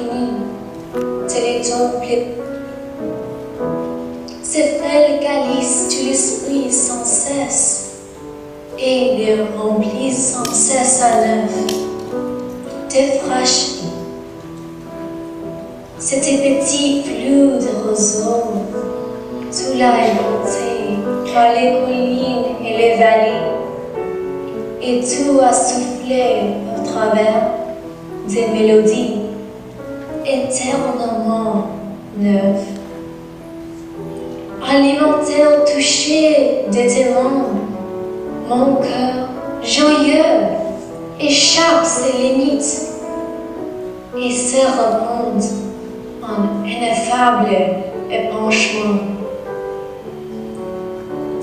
infini, téléton ces frêles calices tu l'esprit sans cesse, et les remplis sans cesse à neuf. Tes fraîches, c'est tes petits flux de roseaux, sous la émontée par les collines et les vallées, et tout a soufflé au travers des mélodies éternellement neuves. Alimenté au toucher de tes mains, mon cœur joyeux échappe ses limites et se remonte en ineffable épanchement.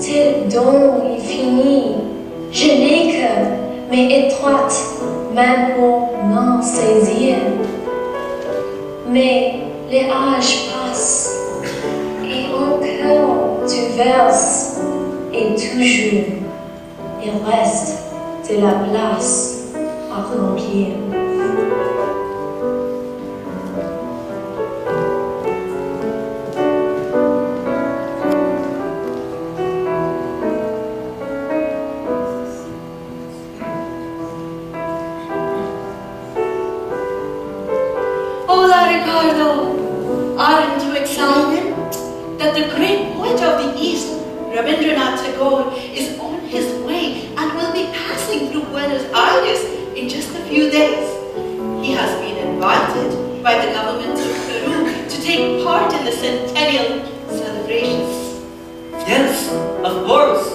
Tel don infini, je n'ai que mes étroites mains pour n'en saisir. Mais les âges passent et encore tu verses et toujours il reste de la place à remplir. Hola, Ricardo! Aren't you excited that the great poet of the East, Rabindranath Tagore, is on his way and will be passing through Buenos Aires in just a few days? He has been invited by the government of Peru to take part in the centennial celebrations. Yes, of course.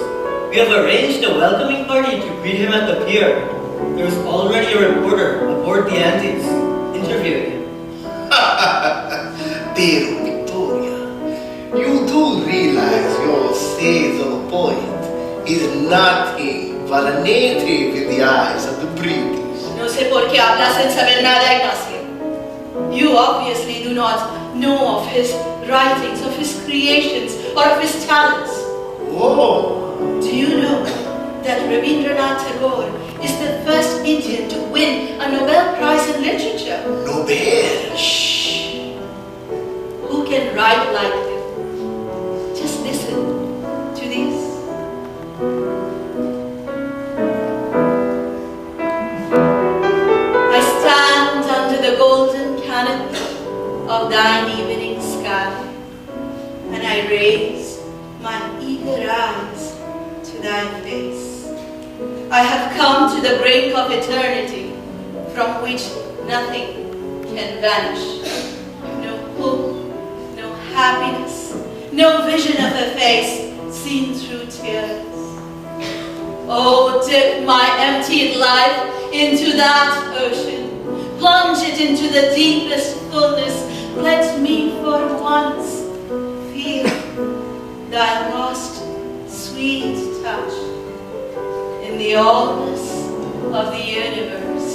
We have arranged a welcoming party to greet him at the pier. There's already a reporter aboard the Andes interviewing him. Dear Victoria, you do realize your Saibal poet is nothing but a native in the eyes of the British. No sé por qué hablas sin saber nada, Ignacio. You obviously do not know of his writings, of his creations, or of his talents. Oh! Do you know that Rabindranath Tagore is the first Indian to win a Nobel Prize in Literature? Nobel! Shh! Who can write like him? Just listen to this. I stand under the golden canopy of thine evening sky, and I raise my eager eyes to thy face. I have come to the brink of eternity, from which nothing can vanish. No hope, no happiness, no vision of a face seen through tears. Oh, dip my emptied life into that ocean. Plunge it into the deepest fullness. Let me for once feel thy lost sweet touch in the allness of the universe.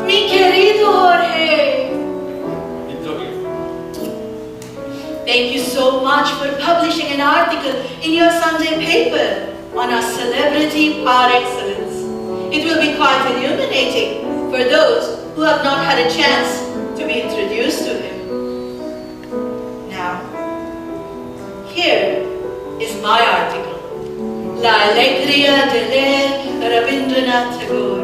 Mi querido Jorge! Thank you so much for publishing an article in your Sunday paper on our celebrity par excellence. It will be quite illuminating for those who have not had a chance to be introduced to him. Now, here is my article, La Alegría de leer Rabindranath Tagore,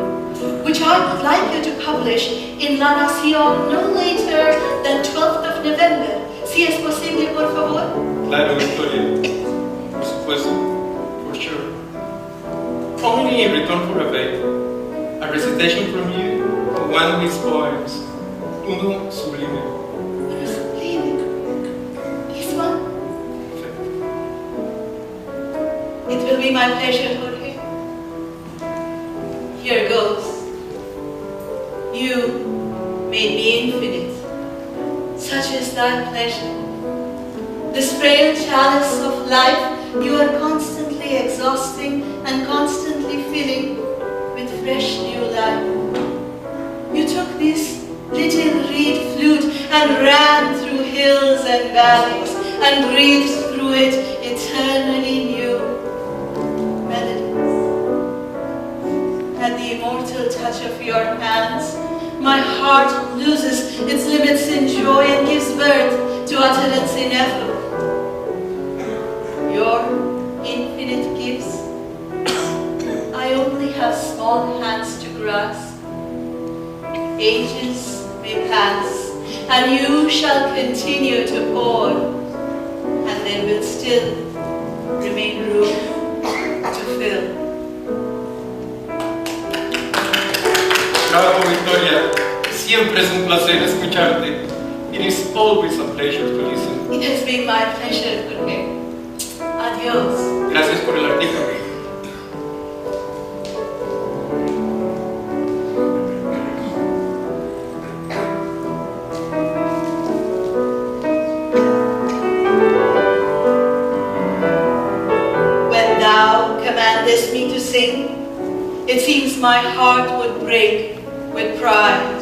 which I would like you to publish in La Nación no later than 12th of November. Si es posible, por favor. Claro, Victoria. Por supuesto. For sure. Only in return for a recitation from you of one of his poems, Uno Sublime. Uno Sublime. This one? It will be my pleasure, Jorge. Here goes. You made me infinite. Such is thy pleasure. This frail chalice of life you are constantly exhausting and constantly filling. and breathe through it eternally new melodies. At the immortal touch of your hands, my heart loses its limits in joy and gives birth to utterance ineffable. Your infinite gifts, I only have small hands to grasp. Ages may pass, and you shall continue to pour, and there will still remain room to fill. Bravo, Victoria. Siempre es un placer escucharte. It is always a pleasure to listen. It has been my pleasure, Jorge. Adios. Gracias por el artículo. When thou commandest me to sing, it seems my heart would break with pride.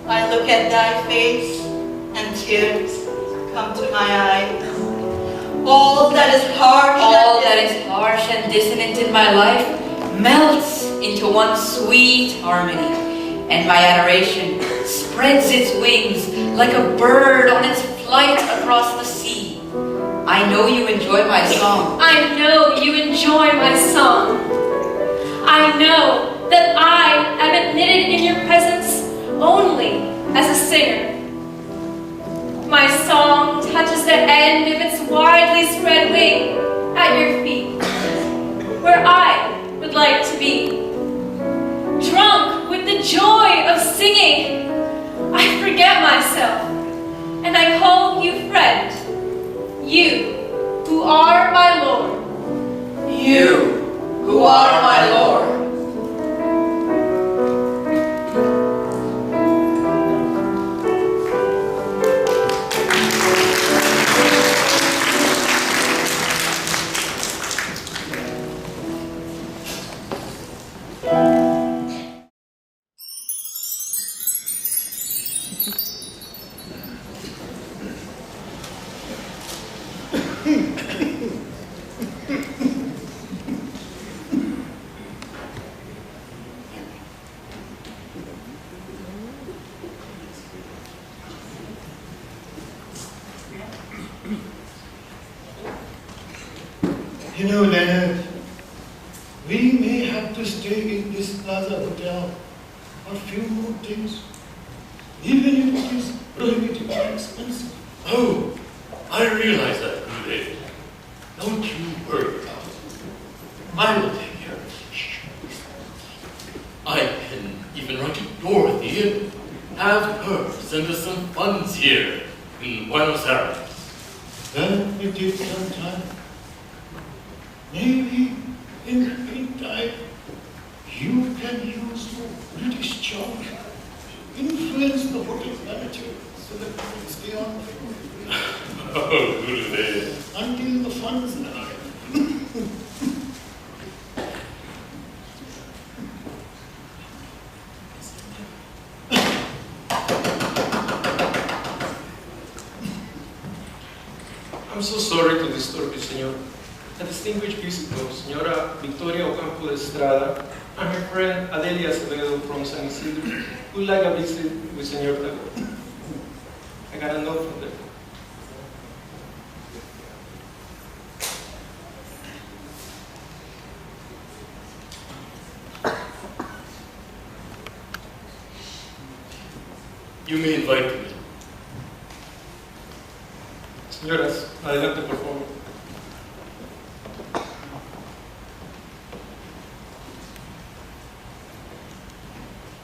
I look at thy face, and tears come to my eyes. All that is harsh and dissonant in my life melts into one sweet harmony, and my adoration spreads its wings like a bird on its flight across the sea. I know you enjoy my song. I know you enjoy my song. I know that I am admitted in your presence only as a singer. My song touches the end of its widely spread wing at your feet, where I would like to be. Drunk with the joy of singing, I forget myself, and I call you friend, you who are my Lord. You, who are my Lord. You know, Leonard, we may have to stay in this Plaza Hotel for a few more days, even if it is prohibitively expensive. Oh, I realize that, Rudy. Don't you worry about it. I will take care of it. I can even write to Dorothy and have her send us some funds here in Buenos Aires. Then it takes some time. Maybe in the meantime, you can use your British charm, influence the hotel manager so that we can stay on Oh, Rudy. until the funds arrive. I'm so sorry to disturb you, Senor. A distinguished visitor, Señora Victoria Ocampo de Estrada, and her friend Adelia Acevedo from San Isidro, would like a visit with Señor Tagore. I got a note from them. You may invite them in. Señoras, adelante por favor.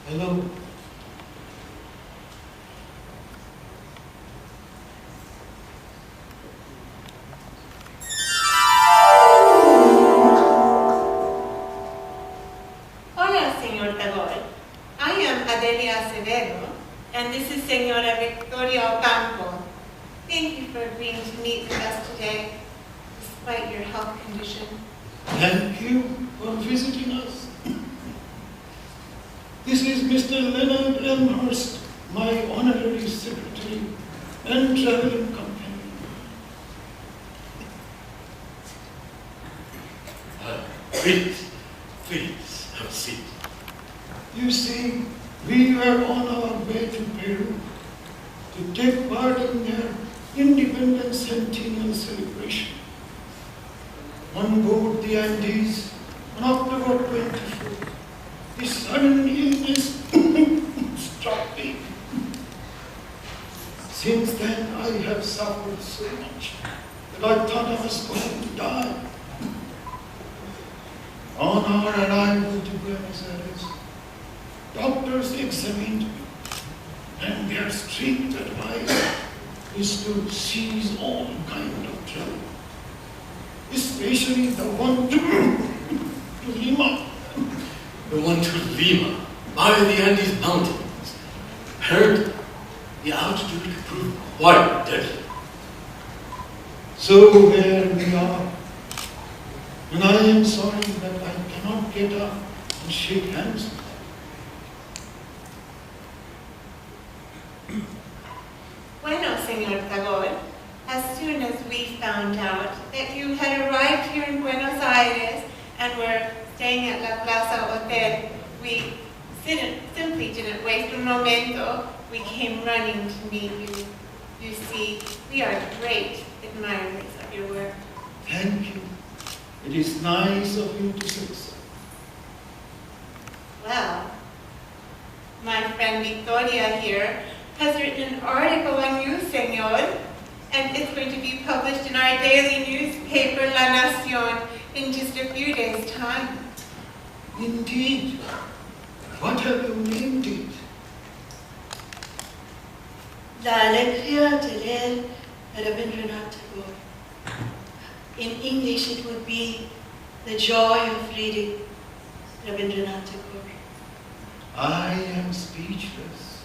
Hello. Hola, señor Tagore. I am Adelia Acevedo, and this is Señora Victoria Ocampo. Thank you for agreeing to meet with us today, despite your health condition. Thank you for visiting us. This is Mr. Leonard Elmhurst, my honorary secretary and traveling companion. Please, please, have a seat. You see, we were on our way to Peru to take part in their independence centennial celebration. On board the Andes on October 24th, the sudden illness struck me. Since then, I have suffered so much that I thought I was going to die. On our arrival to Buenos Aires, doctors examined me, and their strict advice is to seize all kind of trouble, especially the one to Lima. The one to Lima, by the Andes Mountains. Apparently, the altitude could prove quite deadly. So there we are. And I am sorry that I cannot get up and shake hands. Bueno, Señor Tagore, as soon as we found out that you had arrived here in Buenos Aires and were staying at La Plaza Hotel, we simply didn't waste a momento. We came running to meet you. You see, we are great admirers of your work. Thank you. It is nice of you to say so. Well, my friend Vijoya here has written an article on you, Señor, and it's going to be published in our daily newspaper, La Nación, in just a few days' time. Indeed. What have you named it? La alegría de leer Rabindranath Tagore. In English, it would be the joy of reading Rabindranath Tagore. I am speechless.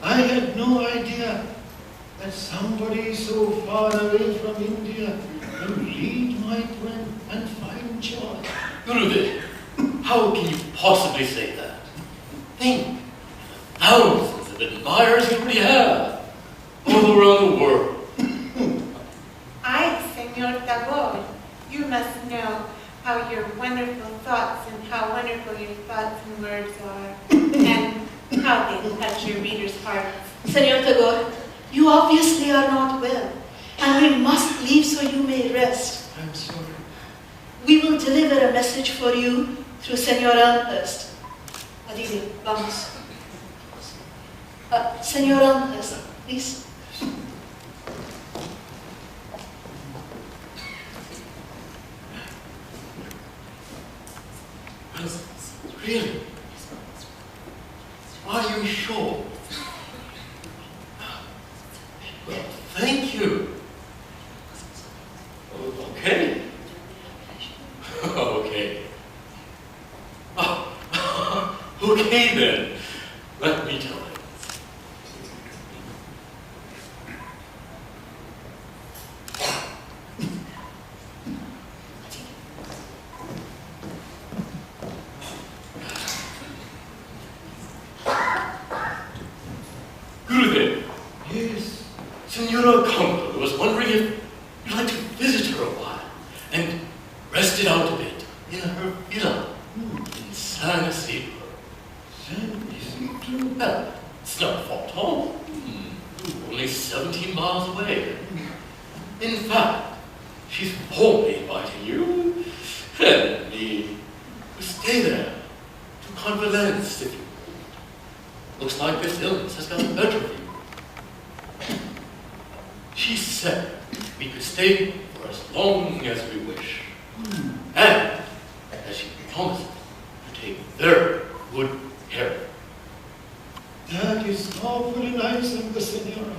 I had no idea that somebody so far away from India can read my poem and find joy. Gurudev, how can you possibly say that? Think, thousands of admirers you already have, all around the world. I, Señor Tagore, you must know how your wonderful thoughts and how wonderful your thoughts and words are, and how they touch your readers' hearts. Señor Tagore, you obviously are not well, and we must leave so you may rest. I'm sorry. We will deliver a message for you through Señor Elmhurst. Adelia, vamos. Señor Elmhurst, please. Really? Are you sure? Well, thank you. Okay. Okay. Okay then. Let me tell you. Gurudev. Yes. Senora Ocampo was wondering if you'd like to visit her a while and rest it out a bit in her villa in San Acevedo. San Isidro. Well, it's not far at all. Only 17 miles away. In fact, she's formally inviting you and me to stay there, to convalesce, if you will. Looks like this illness has gotten better for you. She said we could stay for as long as we wish. And, as she promised, to take very good care of her. That is awfully nice of the Senora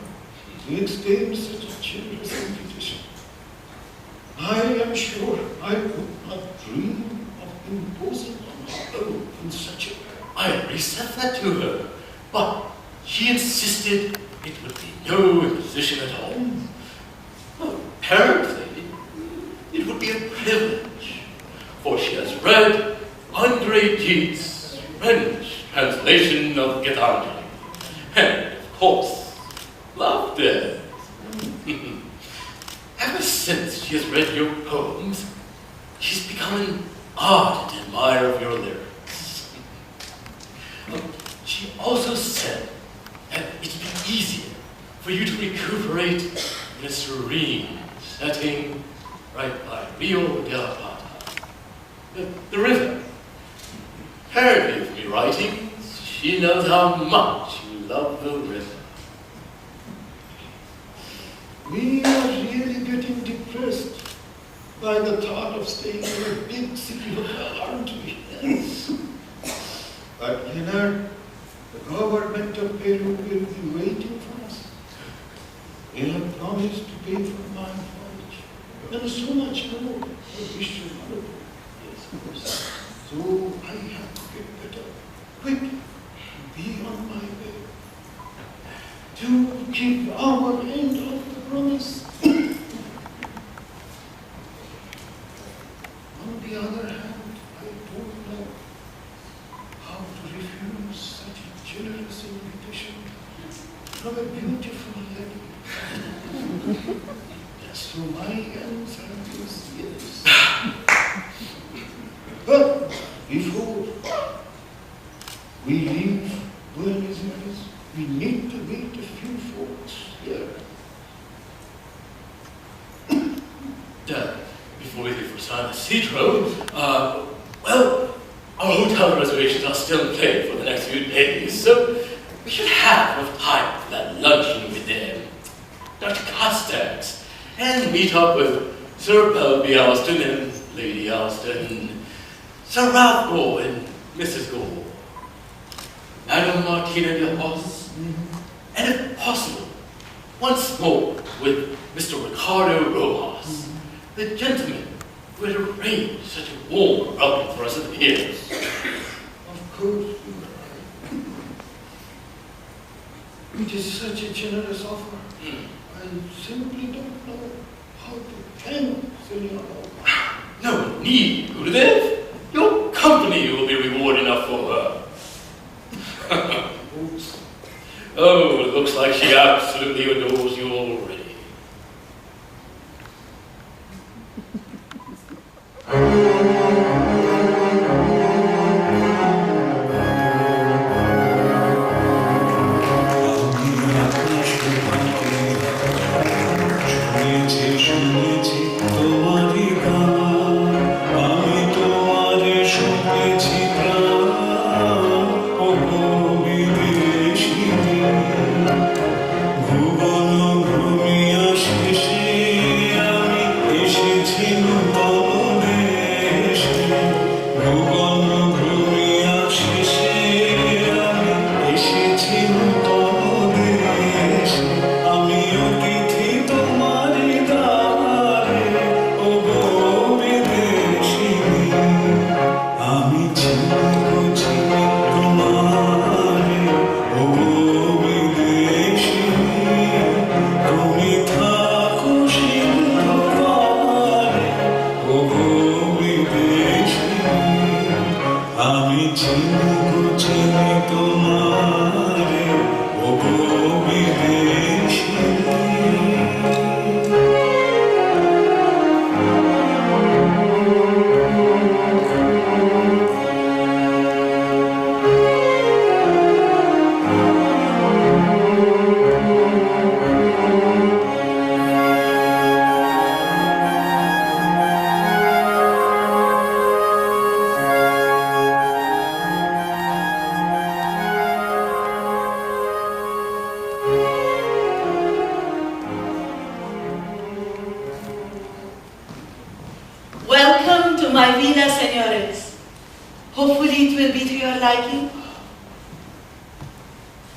to extend such a generous invitation. I am sure I could not dream of imposing on her own in such a way. I already said that to her, but she insisted it would be no imposition at all. Well, apparently, it would be a privilege, for she has read Andre Gide's French translation of Gitanjali, and, of course, loved it. Ever since she has read your poems, she's become an ardent admirer of your lyrics. She also said that it'd be easier for you to recuperate in a serene setting right by Rio de la Plata, the river. Heard you from your writings, she knows how much you love the river. We are really getting depressed by the thought of staying in a big city hotel, aren't we? Yes. But Leonard, the government of Peru will be waiting for us. They have promised to pay for my college, and so much more for Bishop Marco. Yes. So I have to get better, quick, be on my way, to keep our end of the promise. On the other hand, I don't know how to refuse such a generous invitation from a beautiful lady. So my answer is yes. But before we leave Buenos Aires, we need to meet a few folks here. Before we leave for San Isidro, well, our hotel reservations are still in play for the next few days, so we should have enough time for that luncheon with Dr. Castex, and meet up with Sir Belby Alston and Lady Alston, Sir Ralph Gore and Mrs. Gore, Madame Martina de Hos, and if possible, once more with Mr. Ricardo Rojas, the gentleman who had arranged such a warm welcome for us at the piers. Of course, you are right. It is such a generous offer. I simply don't know how to thank Senora. No need, Gurudev. Your company will be reward enough for her. Oh, it looks like she absolutely adores you already.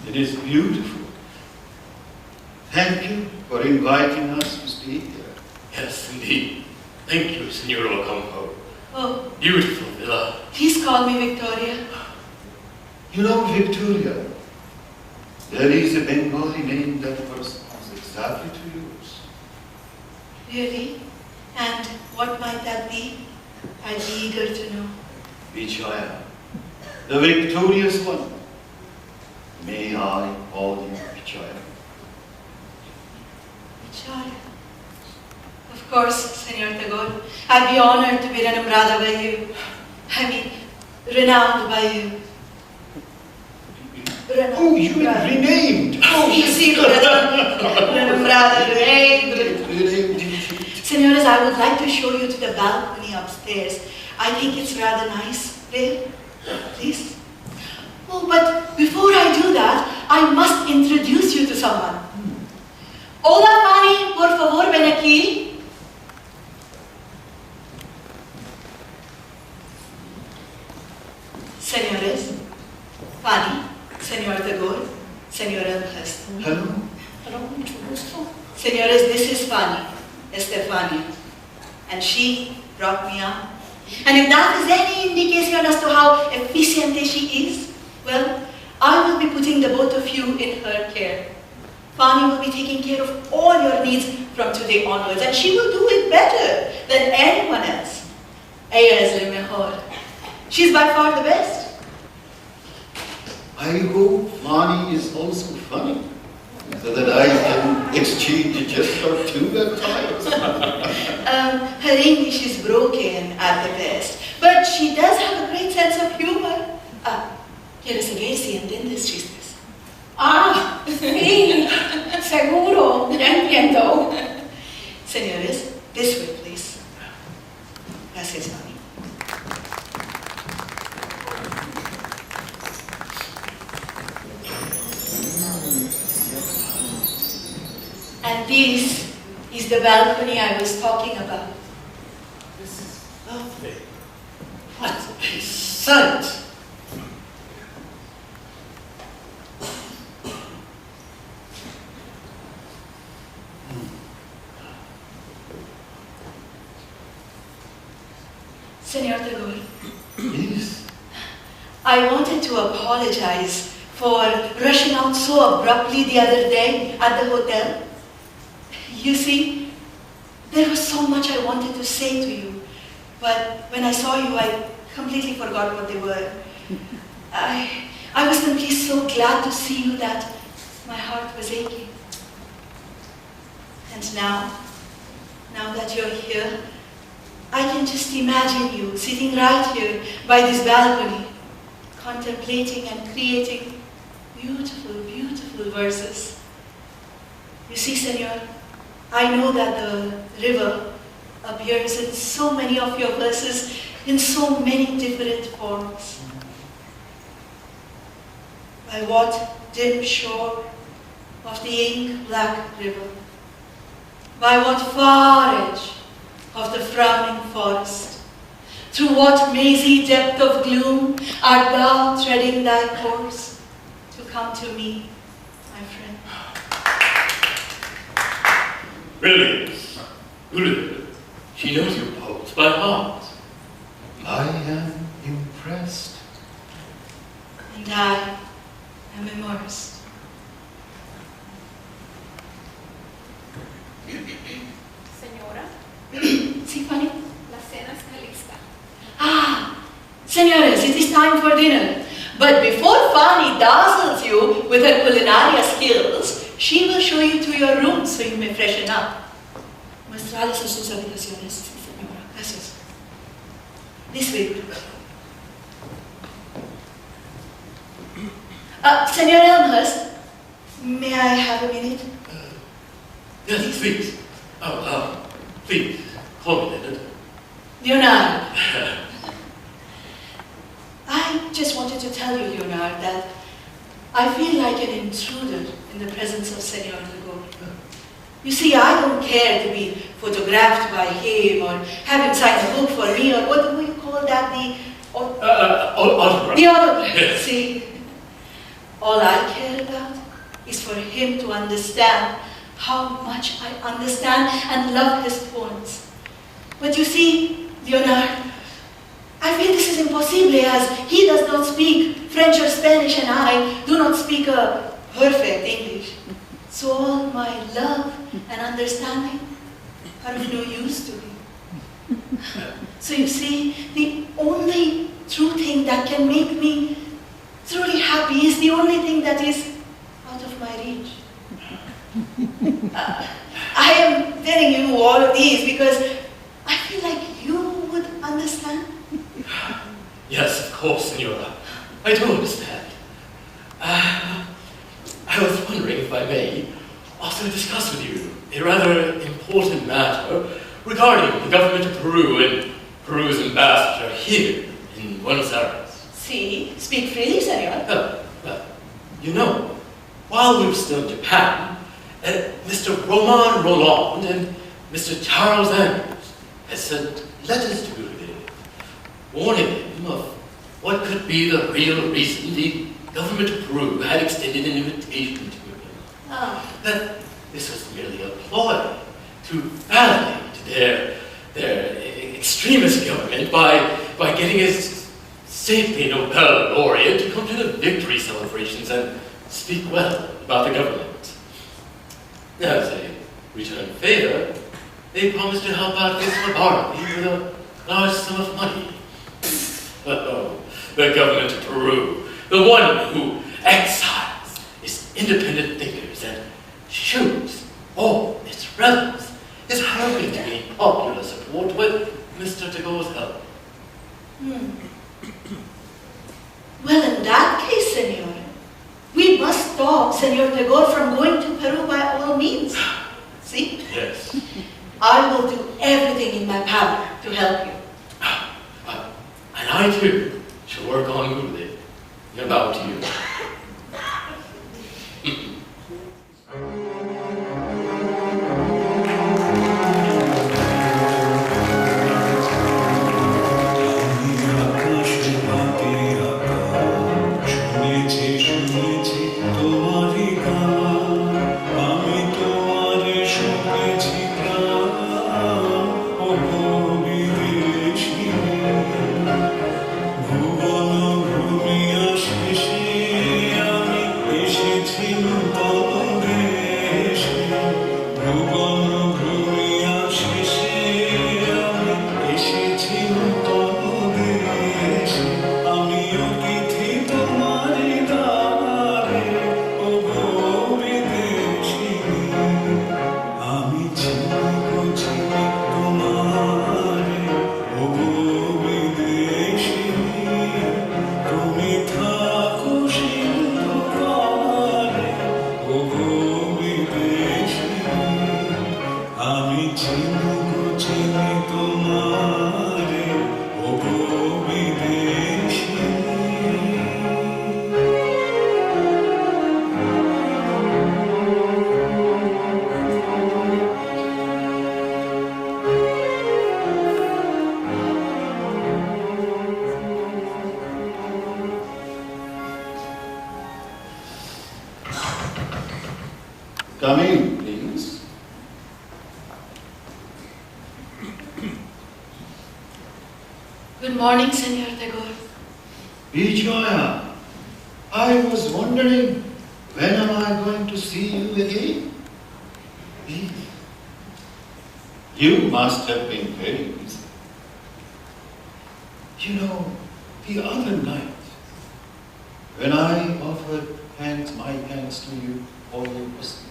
It is beautiful. Thank you for inviting us to stay here. Yes, indeed. Thank you, Senor Ocampo. Oh, Beautiful villa. please call me Victoria. You know, Victoria, there is a Bengali name that corresponds exactly to yours. Really? And what might that be? I'd be eager to know. Vijaya, the victorious one. May I call you Vijaya? Vijaya. Of course, Senor Tagore. I'd be honored to be renombrada by you. I mean, renowned by you. Oh, you were renamed. Oh, you see, renombrada, renamed. Senores, I would like to show you to the balcony upstairs. I think it's rather nice there. Please. Oh, but before I do that, I must introduce you to someone. Hola, Fani, por favor, ven aquí. Senores, Fani, Senor Tagore, Senor Elmhurst. Hello. Hello, mucho gusto. Senores, this is Fani, Estefania, and she brought me up. And if that is any indication as to how efficient she is, well, I will be putting the both of you in her care. Fani will be taking care of all your needs from today onwards, and she will do it better than anyone else. Ella es la mejor. She's by far the best. I hope Fani is also funny, so that I can exchange a gesture or two at times. Her English is broken at the best, but she does have a great sense of humor. ¿Quieres seguir si entiendes chistes? Ah, sí, seguro, ya entiendo. Señores, this way, please. Gracias, Fani. And this is the balcony I was talking about. This is lovely. What a sight! Senor Tagore, Yes. I wanted to apologize for rushing out so abruptly the other day at the hotel. You see, there was so much I wanted to say to you, but when I saw you, I completely forgot what they were. I was simply so glad to see you that my heart was aching. And now that you're here, I can just imagine you sitting right here by this balcony, contemplating and creating beautiful, beautiful verses. You see, Senor, I know that the river appears in so many of your verses in so many different forms. By what dim shore of the ink-black river? By what far edge of the frowning forest? Through what mazy depth of gloom art thou treading thy course to come to me, my friend? Brilliant. Good. She knows your poems by heart. I am impressed. And I am immersed. Señora, Sí, Fanny? la cena está lista. Senores, it is time for dinner. But before Fani dazzles you with her culinaria skills, she will show you to your room so you may freshen up. Mostrarles a sus habitaciones, sí, señora. Gracias. This way. Senor Elmhurst, may I have a minute? Yes, please. Please, call me Leonard. Leonard. I just wanted to tell you, Leonard, that I feel like an intruder in the presence of Senor Tagore. You see, I don't care to be photographed by him or have him sign a book for me or what do you call that? Autograph. The autograph. Yes. See, all I care about is for him to understand how much I understand and love his poems. But you see, Leonard, I feel this is impossible as he does not speak French or Spanish and I do not speak a perfect English. So all my love and understanding are of no use to him. So you see, the only true thing that can make me truly happy is the only thing that is out of my reach. I am telling you all of these because I feel like you would understand. Yes, of course, Senora. I do understand. I was wondering if I may also discuss with you a rather important matter regarding the government of Peru and Peru's ambassador here in Buenos Aires. See, speak freely, Senor. Well, you know, while we were still in Japan, Mr. Roman Roland and Mr. Charles Andrews had sent letters to Ujan, warning him of what could be the real reason the government of Peru had extended an invitation to him. That this was merely a ploy to validate their extremist government by getting his saintly Nobel laureate to come to the victory celebrations and speak well about the government. As a return favor, they promised to help out Ms Bharati with a large sum of money. Oh, the government of Peru, the one who exiles its independent thinkers and shoots all its rebels, is hoping to gain popular support with Mr. Tagore's help. Well, in that case, Senor, we must stop Senor Tagore from going to Peru by all means. See? Yes. I will do everything in my power to help you. And I too shall work on goodly. Now to you. Come in, please. Good morning, Senor Tagore. Vijoya, I was wondering, when am I going to see you again? You must have been very busy. You know, the other night, when I offered my hands to you for your hospitality,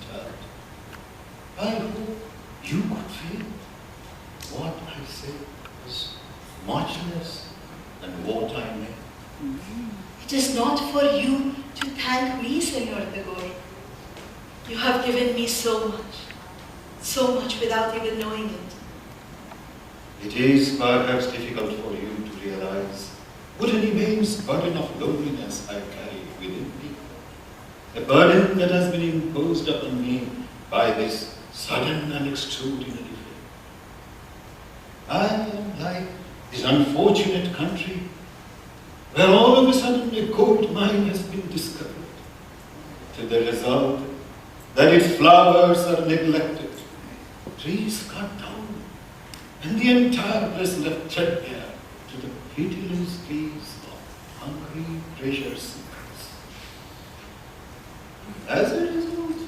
I hope you could feel what I said was much less than what I meant. It is not for you to thank me, Senor Tagore. You have given me so much without even knowing it. It is perhaps difficult for you to realize what an immense burden of loneliness I carry within me. A burden that has been imposed upon me by this sudden and extraordinary fate. I am like this unfortunate country where all of a sudden a gold mine has been discovered, to the result that its flowers are neglected, trees cut down, and the entire place left threadbare to the pitiless gaze of hungry treasure seekers. As a result,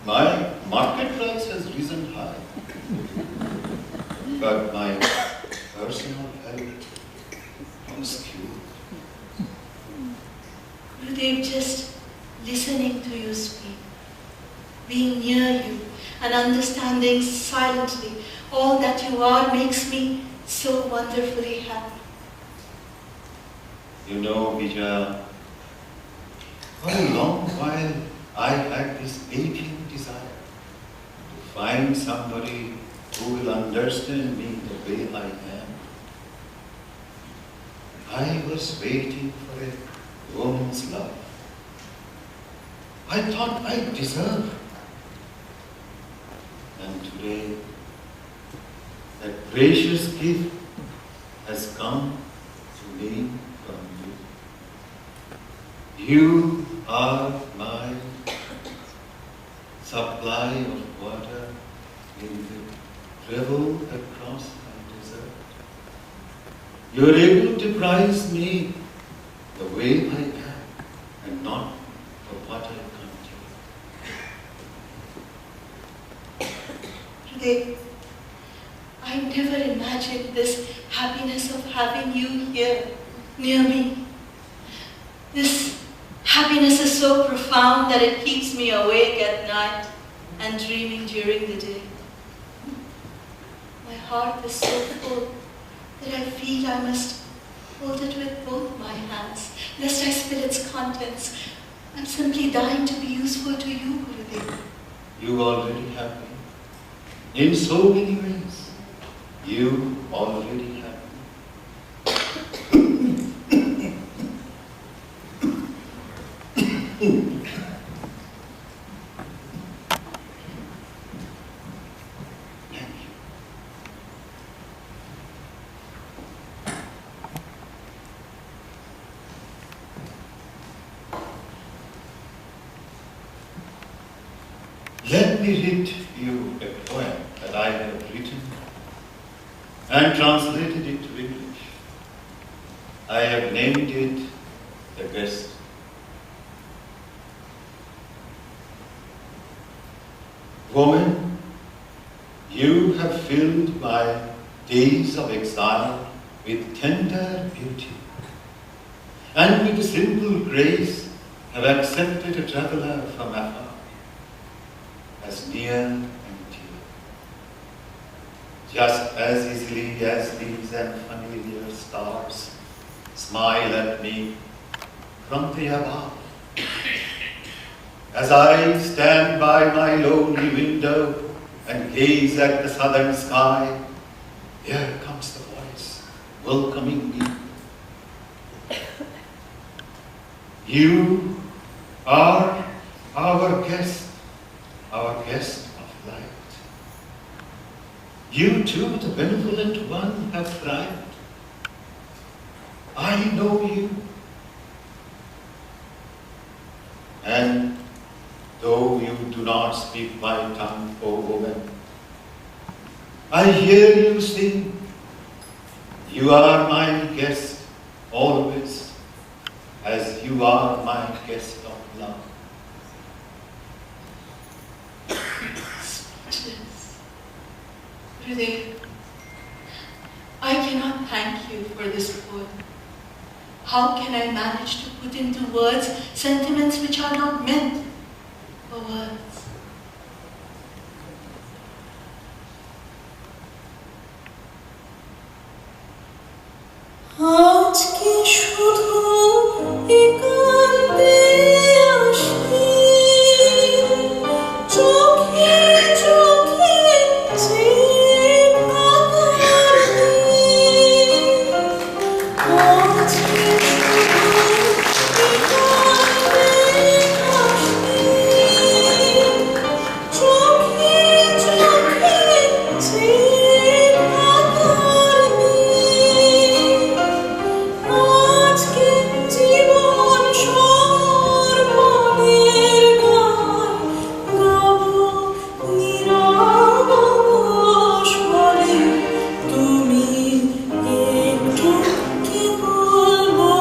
my market price has risen high, but my personal health obscured. Gurudev, just listening to you speak, being near you, and understanding silently all that you are makes me so wonderfully happy. You know, Vijaya, for a long while I had this aching desire to find somebody who will understand me the way I am. I was waiting for a woman's love. I thought I deserved. And today, that precious gift has come to me from you. You are my supply of water in the travel across my desert. You are able to prize me the way I am and not for what I can't do. Today, I never imagined this happiness of having you here near me. This happiness is so profound that it keeps me awake at night and dreaming during the day. My heart is so full that I feel I must hold it with both my hands, lest I spill its contents. I'm simply dying to be useful to you, Gurudev. You already have me. In so many ways, you already have me. Thank you. Let me read you a poem that I have written and translated it to English. I have named it The Guest. Woman, you have filled my days of exile with tender beauty, and with simple grace have accepted a traveler from afar, as near and dear. Just as easily as these unfamiliar stars smile at me from the above. As I stand by my lonely window and gaze at the southern sky, here comes the voice welcoming me. You are our guest of light. You too, the benevolent one, have thrived. I know you. And though you do not speak my tongue, O woman, I hear you sing. You are my guest always, as you are my guest of love. Speechless. Gurudev, I cannot thank you for this poem. How can I manage to put into words sentiments which are not meant for words? আজকে শুধু একান্তে আসি, চোখে চোখে চেয়ে থাকার দিন। আজকে শুধু একান্তে আসি, চোখে চোখে চেয়ে থাকার দিন। আজকে জীবন সমর্পণের গান গাবো নিরাবস বলে, তুমি একটু কি বলবো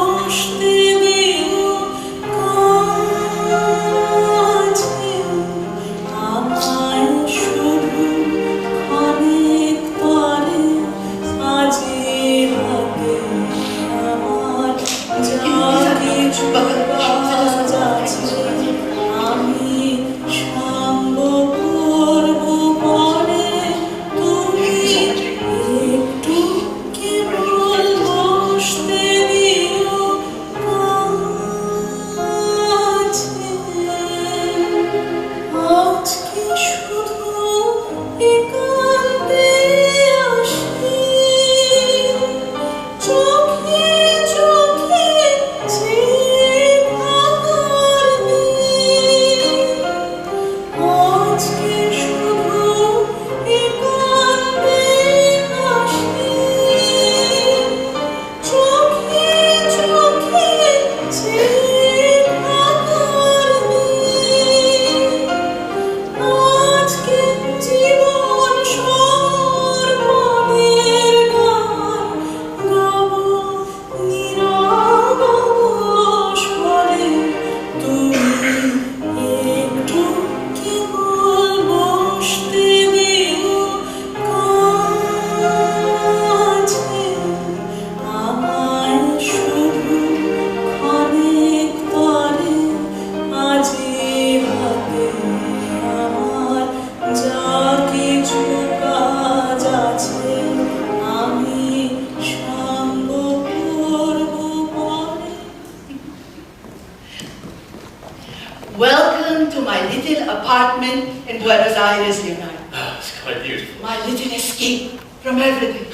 to my little apartment in Buenos Aires, Leonard. Ah, it's quite beautiful. My little escape from everything.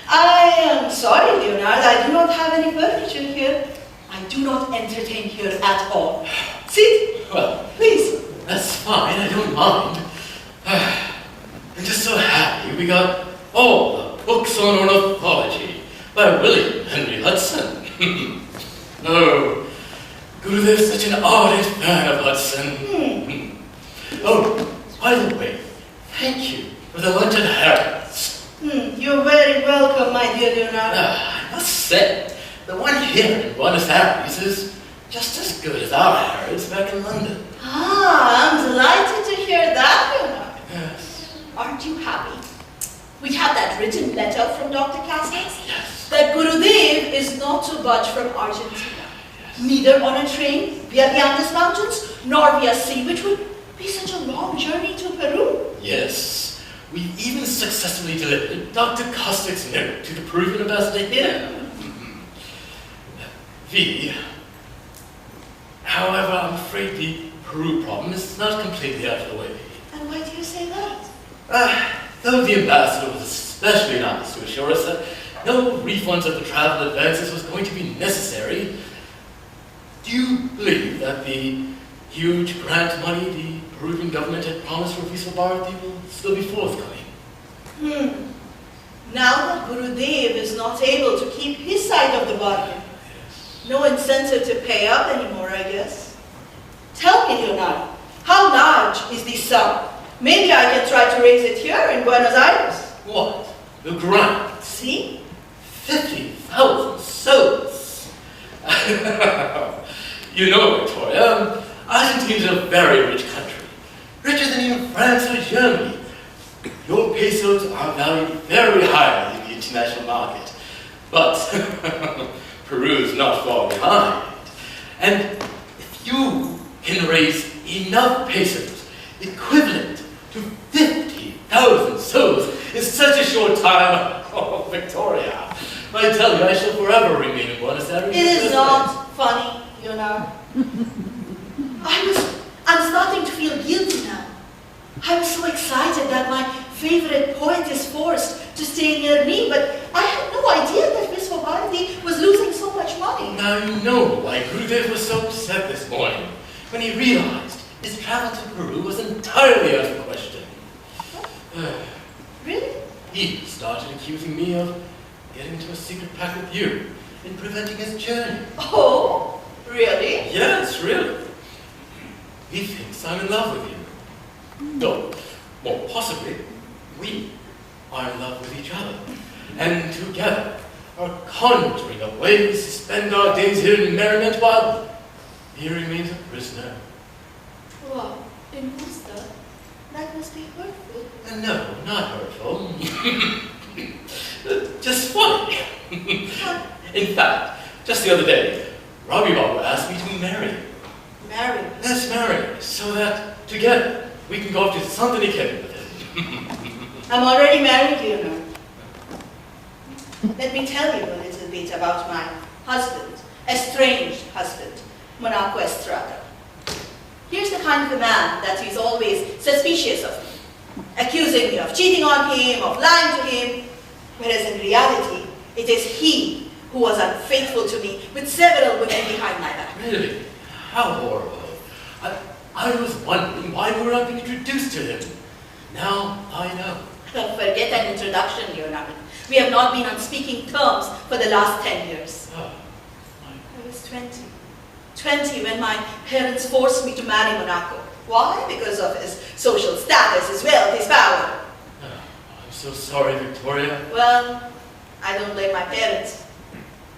I am sorry, Leonard, I do not have any furniture here. I do not entertain here at all. Sit. Well, please. That's fine, I don't mind. I'm just so happy we got all the books on ornithology by William Henry Hudson. Oh, Gurudev's such an ardent fan of Hudson. Oh, by the way, thank you for the lunch at Harrods. You're very welcome, my dear Leonard. I must say, the one here in Buenos Aires is just as good as our Harrods back in London. Ah, I'm delighted to hear that, Leonard. Yes. Aren't you happy? We have that written letter from Dr. Castles. Yes. That Gurudev is not to budge from Argentina. Yes. Neither on a train via the Andes Mountains, nor via sea, which would be such a long journey to Peru. Yes. We even successfully delivered Dr. Kostik's note to the Peruvian ambassador here. However, I'm afraid the Peru problem is not completely out of the way. And why do you say that? Though the ambassador was especially nice to assure us that no refunds of the travel advances was going to be necessary, do you believe that the huge grant money the Peruvian government had promised for Ms Bharati will still be forthcoming? Now that Gurudev is not able to keep his side of the bargain, no incentive to pay up anymore, I guess. Tell me, Leonard, how large is this sum? Maybe I can try to raise it here in Buenos Aires. What? The grant? See? 50,000 souls. You know, Victoria, Argentina is a very rich country, richer than even France or Germany. Your pesos are valued very highly in the international market, but Peru is not far behind. And if you can raise enough pesos equivalent to 50,000 souls in such a short time, oh, Victoria, I tell you, I shall forever remain in Buenos Aires. It is not funny, Leonard. I'm starting to feel guilty now. I'm so excited that my favorite poet is forced to stay near me, but I had no idea that Ms Bharati was losing so much money. Now you know why Gurudev was so upset this morning when he realized his travel to Peru was entirely out of question. Really? He started accusing me of getting into a secret pact with you in preventing his journey. Oh, really? Yes, really. He thinks I'm in love with you. No, more possibly, we are in love with each other, and together are conjuring up ways to spend our days here in merriment while he remains a prisoner. Wow, in Worcester, that must be hurtful. No, not hurtful. Just funny. In fact, just the other day, Robbie Baba asked me to marry you. Marry? Let's marry, so that together we can go up to Santiago with him. I'm already married, Leonard. Let me tell you a little bit about my husband, estranged husband, Monaco Estrada. Here's the kind of a man that is always suspicious of me, accusing me of cheating on him, of lying to him, whereas in reality, it is he who was unfaithful to me with several women behind my back. Really? How horrible. I was wondering why we were not being introduced to him. Now I know. Forget an introduction, Leonard. We have not been on speaking terms for the last 10 years. Oh, I was 20. 20 when my parents forced me to marry Monaco. Why? Because of his social status, his wealth, his power. I'm so sorry, Victoria. Well, I don't blame my parents.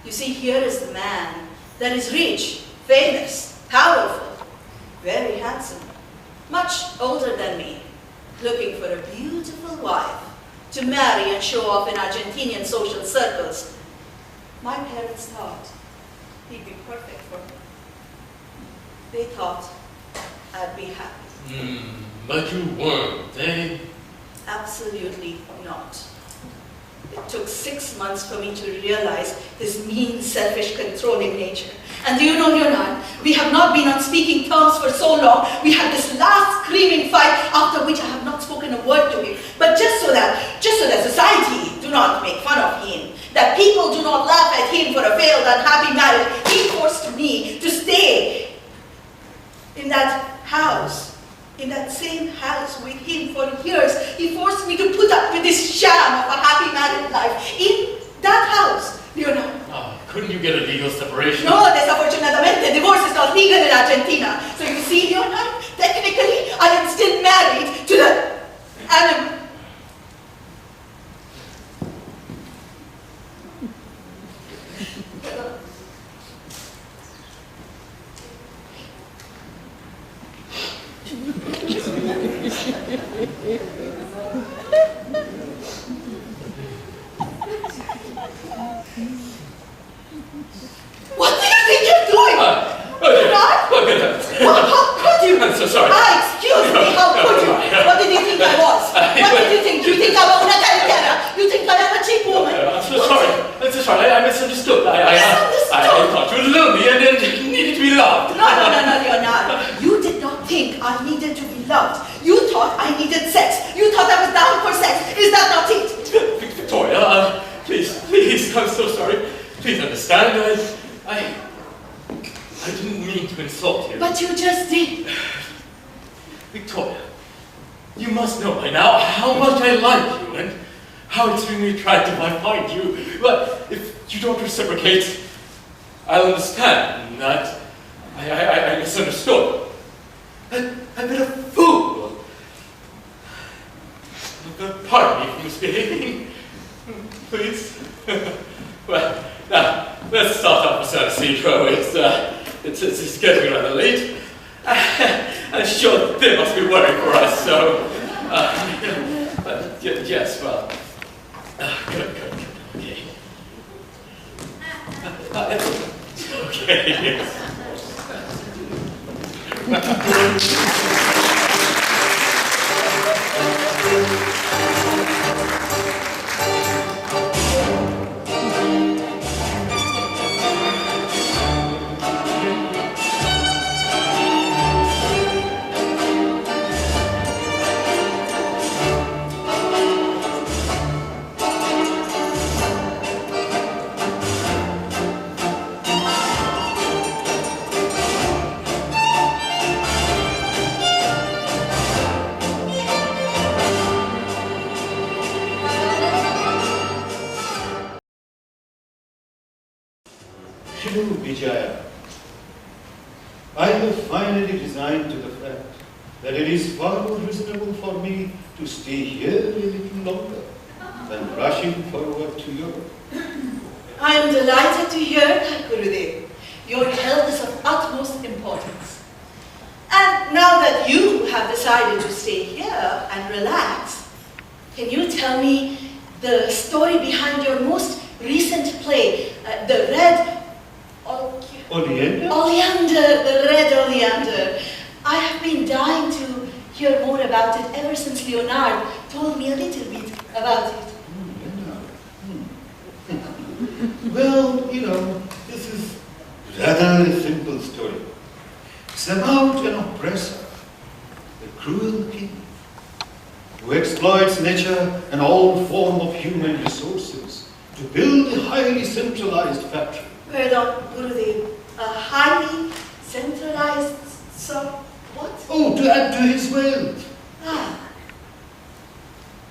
You see, here is the man that is rich, famous, powerful, very handsome, much older than me, looking for a beautiful wife to marry and show off in Argentinian social circles. My parents thought he'd be perfect for me. They thought I'd be happy. But you weren't, eh? Absolutely not. It took 6 months for me to realize his mean, selfish, controlling nature. And do you know, Leonard, we have not been on speaking terms for so long. We had this last screaming fight, after which I have not spoken a word to him. But just so that society do not make fun of him, that people do not laugh at him for a failed, unhappy marriage, he forced me to stay in that house, in that same house with him for years. He forced me to put up with this sham of a happy married life in that house, Leonard. Couldn't you get a legal separation? No, desafortunadamente, divorce is not legal in Argentina. So you see, Leonard, technically, I am still married to the animal. What do you think you're doing? How could you? I'm so sorry. Excuse me, how could you? What did you think I was? What did you think? You think I'm una carretera? You think I am a cheap woman? I'm so sorry. I misunderstood. I thought you were lonely and needed to be loved. No, Leonard. You did not think I needed to be loved. You thought I needed sex. You thought I was down for sex. Is that not it? Victoria, please, I'm so sorry. Please understand, I didn't mean to insult you. But you just did. Victoria, you must know by now how much I like you and how extremely attractive I find you. But if you don't reciprocate, I'll understand that I misunderstood. I've been a fool. Pardon me for misbehaving. Please. Well, now, let's start off with Acevedo. It's getting rather late. I'm sure they must be worried for us, so... yes, well... Good. Okay. Okay, yes. Vijaya, I have finally resigned to the fact that it is far more reasonable for me to stay here a little longer than rushing forward to Europe. I am delighted to hear that, Gurudev. Your health is of utmost importance. And now that you have decided to stay here and relax, can you tell me the story behind your most recent play, the Red Oleander, the Red Oleander? I have been dying to hear more about it ever since Leonard told me a little bit about it. Well, this is rather a simple story. It's about an oppressor, a cruel king, who exploits nature and all form of human resources to build a highly centralized factory. Pardon, Gurudev, a highly centralized what? Oh, to add to his wealth. Ah.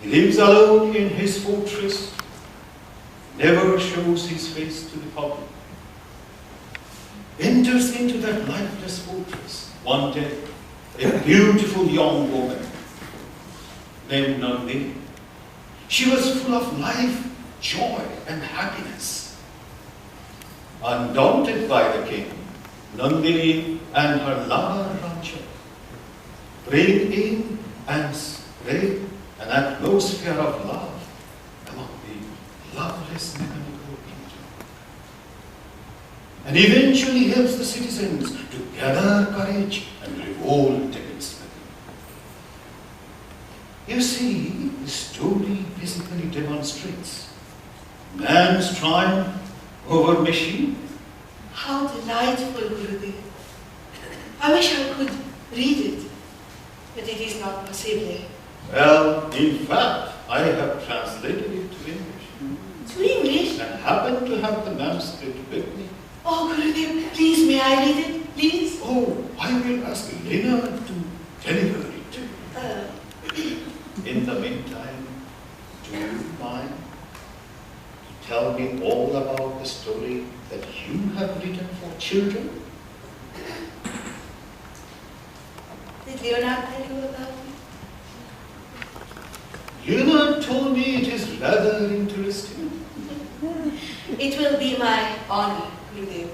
He lives alone in his fortress, never shows his face to the public. Enters into that lifeless fortress one day a beautiful young woman named Nandini. She was full of life, joy, and happiness. Undaunted by the king, Nandini and her lover Rancha bring in and spread an atmosphere of love among the loveless mechanical kingdom, and eventually helps the citizens to gather courage and revolt against them. You see, the story basically demonstrates Man's triumph over machine. How delightful, Gurudev. I wish I could read it, but it is not possible. Well, in fact, I have translated it to English. To English? And happen to have the manuscript with me. Oh, Gurudev, please, may I read it, please? Oh, I will ask Leonard to deliver it. In the meantime, do you mind to tell me all about the story that you have written for children? Did Leonard tell you about it? Leonard told me it is rather interesting. It will be my honor, Gurudev.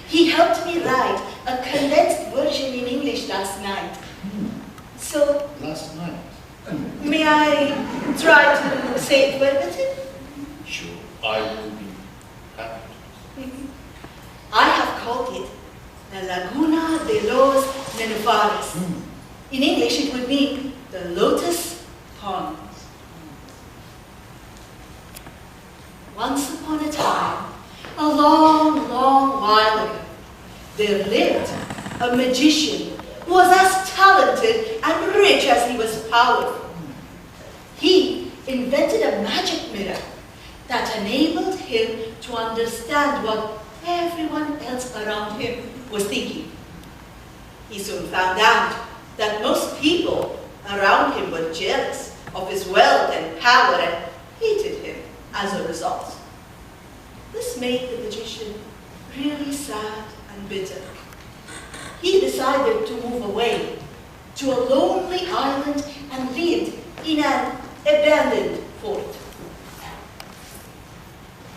He helped me write a condensed version in English last night. So, Last night. may I try to say it verbatim? Sure, I will be happy. I have called it La Laguna de los Nenufares. In English, it would mean the Lotus Pond. Once upon a time, a long, long while ago, there lived a magician who was as talented and rich as he was powerful. He invented a magic mirror that enabled him to understand what everyone else around him was thinking. He soon found out that most people around him were jealous of his wealth and power and hated him as a result. This made the magician really sad and bitter. He decided to move away to a lonely island and lived in an abandoned fort.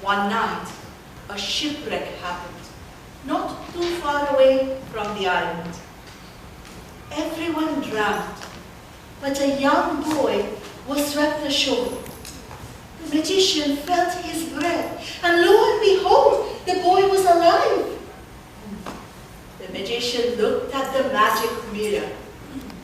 One night, a shipwreck happened, not too far away from the island. Everyone drowned, but a young boy was swept ashore. The magician felt his breath, and lo and behold, the boy was alive. The magician looked at the magic mirror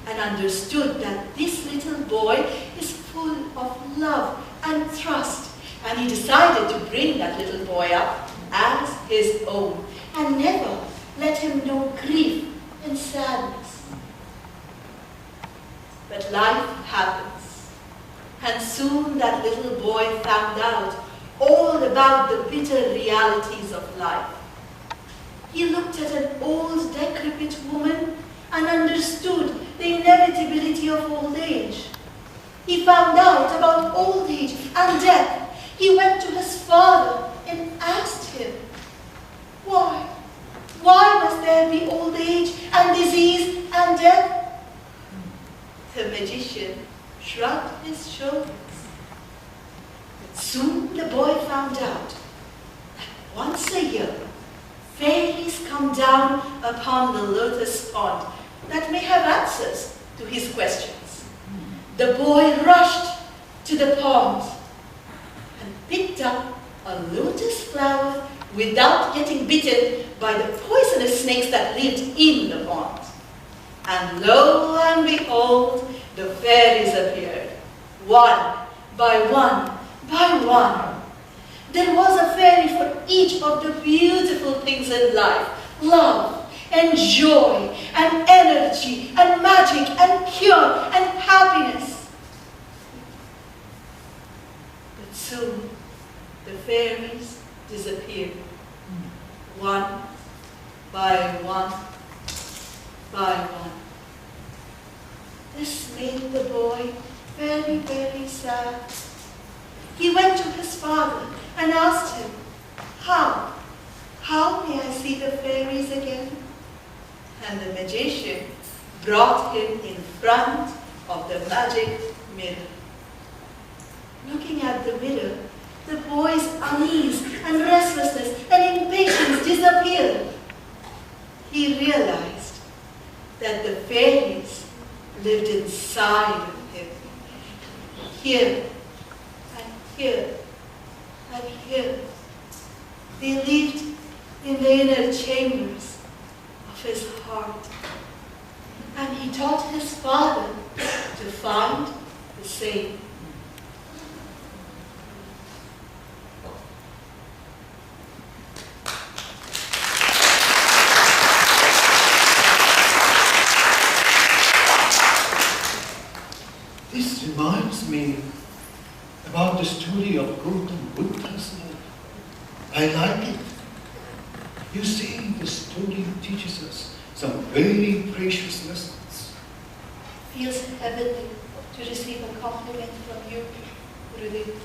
and understood that this little boy is full of love and trust, and he decided to bring that little boy up as his own and never let him know grief and sadness. But life happens, and soon that little boy found out all about the bitter realities of life. He looked at an old, decrepit woman and understood the inevitability of old age. He found out about old age and death. He went to his father and asked him, why? Why must there be old age and disease and death? The magician shrugged his shoulders. But soon the boy found out that once a year, fairies come down upon the lotus pond that may have answers to his questions. The boy rushed to the pond and picked up a lotus flower without getting bitten by the poisonous snakes that lived in the pond. And lo and behold, the fairies appeared, one by one by one. There was a fairy for each of the beautiful things in life: love and joy and energy and magic and cure and happiness. But soon the fairies disappeared, one by one by one. This made the boy very, very sad. He went to his father and asked him, how may I see the fairies again? And the magician brought him in front of the magic mirror. Looking at the mirror, the boy's unease and restlessness and impatience disappeared. He realized that the fairies lived inside of him, here and here and here. They lived in the inner chambers of his heart. And he taught his father to find the same. You see, the story teaches us some very precious lessons. Feels heavenly to receive a compliment from you, Gurudev.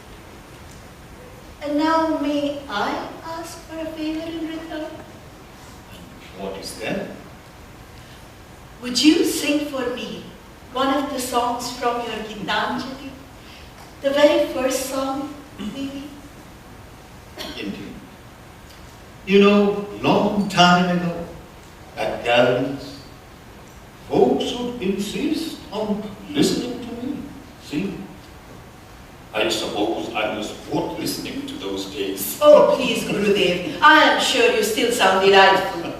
And now may I ask for a favor in return? What is that? Would you sing for me one of the songs from your Gitanjali? The very first song, maybe? Indeed. You know, long time ago, at gatherings, folks would insist on listening to me sing. I suppose I was worth listening to those days. Oh, please, Gurudev. I am sure you still sound delightful.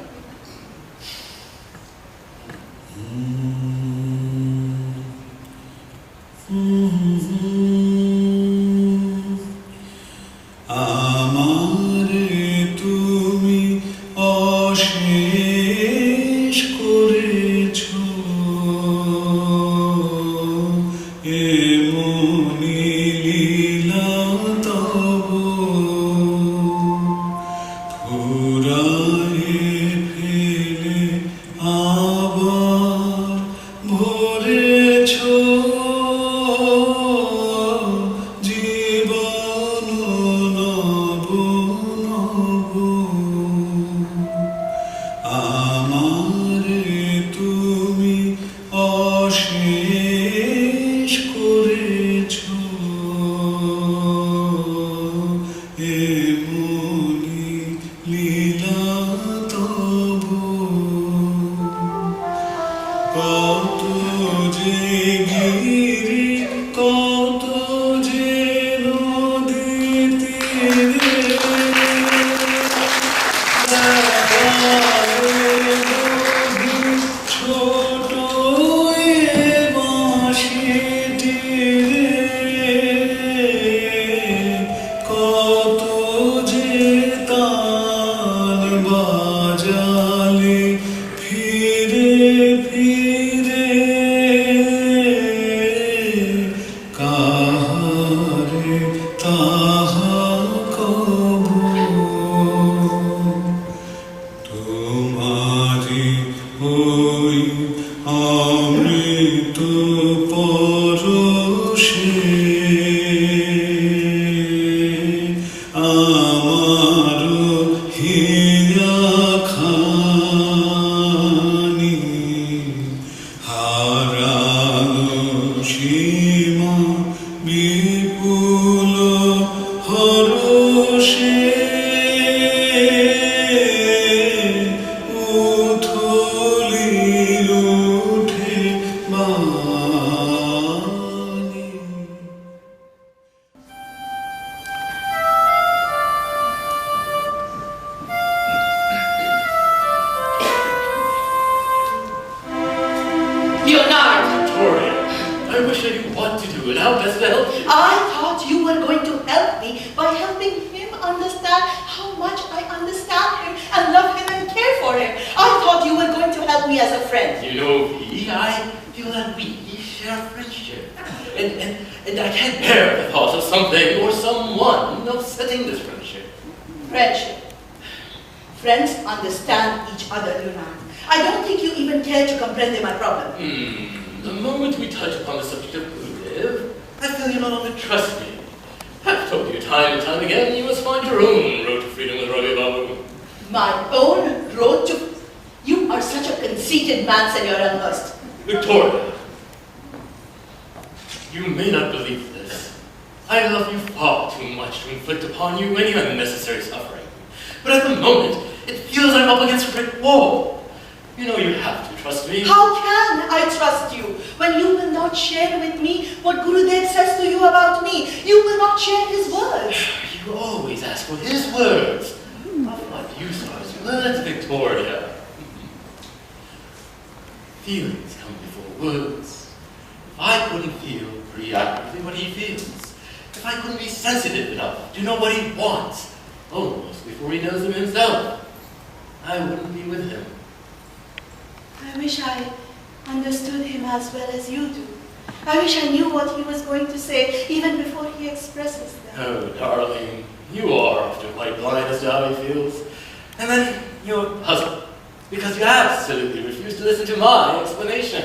You're puzzled because you absolutely refuse to listen to my explanation.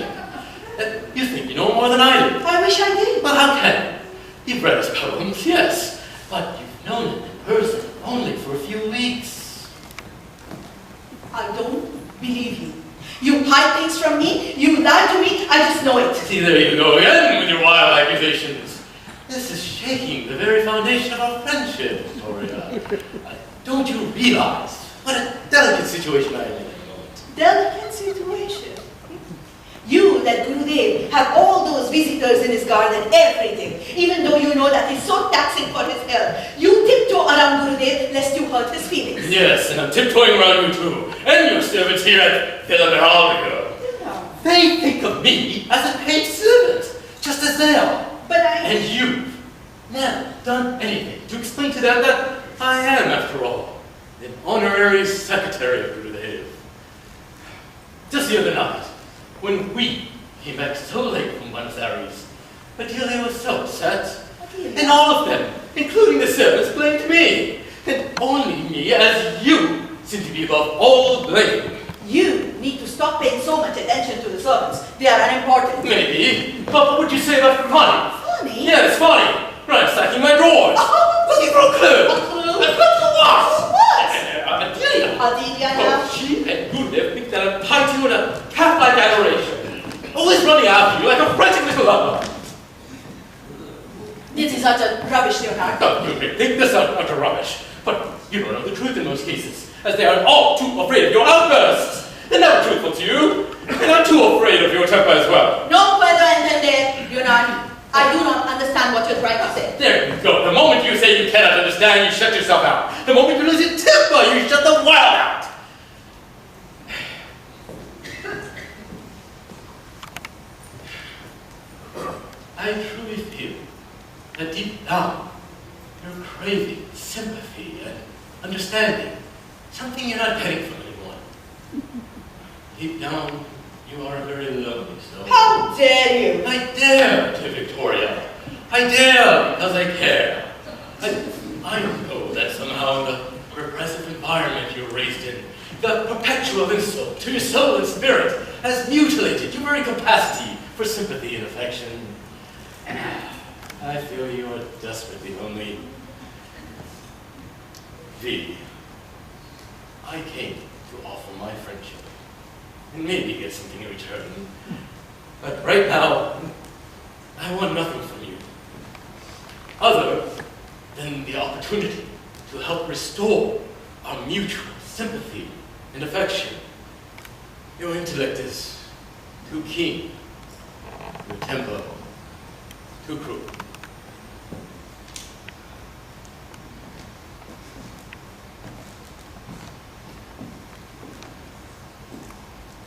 You think you know more than I do. I wish I did. Well, how can you? You've read his poems, yes, but you've known him in person only for a few weeks. I don't believe you. You hide things from me, you lie to me, I just know it. See, there you go again with your wild accusations. This is shaking the very foundation of our friendship, Victoria. Don't you realize what a delicate situation I am in at the moment? Delicate situation. You let Gurudev have all those visitors in his garden, everything, even though you know that it's so taxing for his health. You tiptoe around Gurudev lest you hurt his feelings. Yes, and I'm tiptoeing around you too, and your servants here at Villa Beraldigo. They think of me as a paid servant, just as they are. But And you've never done anything to explain to them that I am, after all, an honorary secretary of Gurudev. Just the other night, when we came back so late from Buenos Aires, Adelia was so upset. And all of them, including the servants, blamed me. And only me, as you, seem to be above all blame. you need to stop paying so much attention to the servants. They are unimportant. Maybe. But what would you say about Fani? Funny? Yes, Fani. Ransacking my drawers. Looking for a clue. A clue? A clue to what? What? Adelia. Adelia now? Oh, she and Gurudev think that I'm tied to you in a cat-like adoration. Always running after you like a frantic little lover. This is utter rubbish, Leonard. No, you may think this utter rubbish, but you don't know the truth in most cases, as they are all too afraid of your outbursts. They're never truthful to you, and I'm too afraid of your temper as well. No puedo entender, Leonard. I do not understand what you're trying to say. There you go. The moment you say you cannot understand, you shut yourself out. The moment you lose your temper, you shut the wild out. I truly feel that deep down, you're craving sympathy and understanding, something you're not getting from anyone. Deep down, you are a very lonely soul. How dare you? I dare, dear Victoria. I dare because I care. I know that somehow in the repressive environment you're raised in, the perpetual insult to your soul and spirit has mutilated your very capacity for sympathy and affection. I feel you are desperately lonely. V, I came to offer my friendship and maybe get something in return. But right now, I want nothing from you other than the opportunity to help restore our mutual sympathy and affection. Your intellect is too keen, your temper too cruel.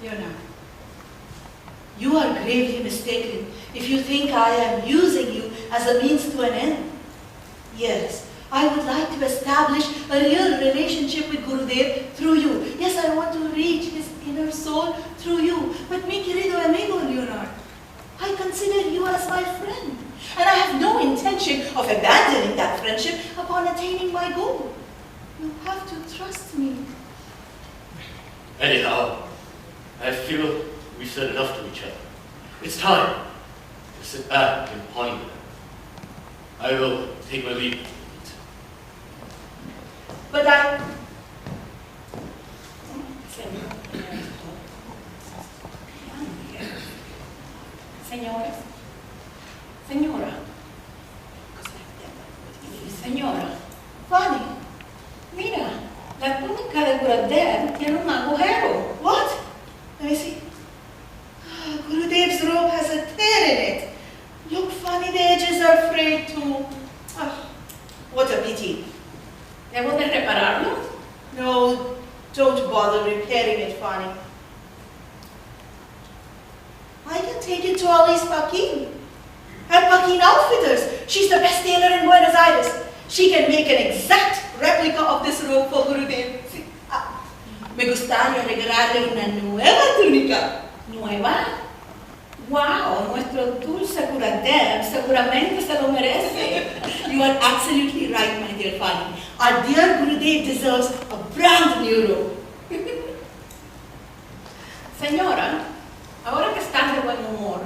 Leonard, you are gravely mistaken if you think I am using you as a means to an end. Yes, I would like to establish a real relationship with Gurudev through you. Yes, I want to reach his inner soul through you. But mi querido amigo, Leonard, I consider you as my friend. And I have no intention of abandoning that friendship upon attaining my goal. You have to trust me. Anyhow, I feel we've said enough to each other. It's time to sit back and ponder. I will take my leave. But I... Señora, Fani, mira, la túnica de Gurudev tiene un agujero. what? Let me see. Gurudev's robe has a tear in it. Look, Fani, the edges are frayed too. Ah, what a pity. ¿Debo de repararlo? No, don't bother repairing it, Fani. I can take it to Alice Paquin. At Paquin Outfitters. She's the best tailor in Buenos Aires. She can make an exact replica of this robe for Gurudev. Sí. Ah, me gustaría regalarle una nueva túnica. ¿Nueva? ¡Wow! Nuestro dulce Gurudev seguramente se lo merece. You are absolutely right, my dear Fani. Our dear Gurudev deserves a brand new robe. Señora, ahora que estás de buen humor,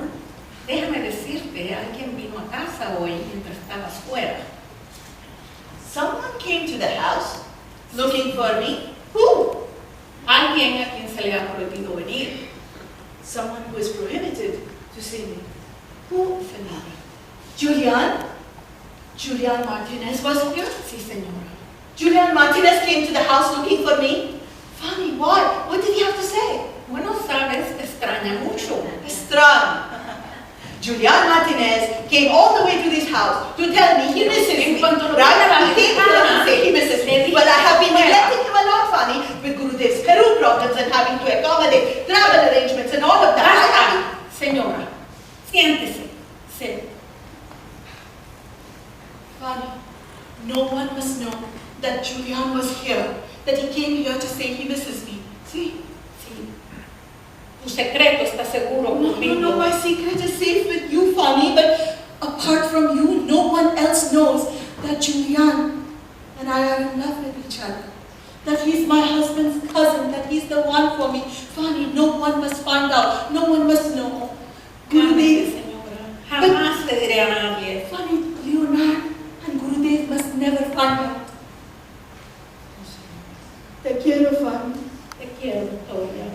déjame decirte, alguien vino a casa hoy mientras estabas fuera. Someone came to the house looking for me. Who? Alguien a quien se le ha prohibido venir. Someone who is prohibited to see me. Who, señora? Julian? Julian Martinez was here? Sí, señora. Julian Martinez came to the house looking for me? Funny, why? What did he have to say? Bueno, sabes, te extraña mucho. Strong. Julian Martinez came all the way to this house to tell me he misses me. Right? He came here to say he misses me. Well, I have been neglecting him a lot, Fani, with Gurudev's Peru problems and having to accommodate travel arrangements and all of that. Señora, siéntese. Fani, no one must know that Julian was here, that he came here to say he misses me. See? Tu secreto está seguro conmigo. No, my secret is safe with you, Fani, but apart from you, no one else knows that Julian and I are in love with each other. That he's my husband's cousin, that he's the one for me. Fani, no one must find out, no one must know. Gurudev, señora, jamás le diré a nadie. Fani, Leonard and Gurudev must never find out. Te quiero, Fani. Te quiero, Victoria.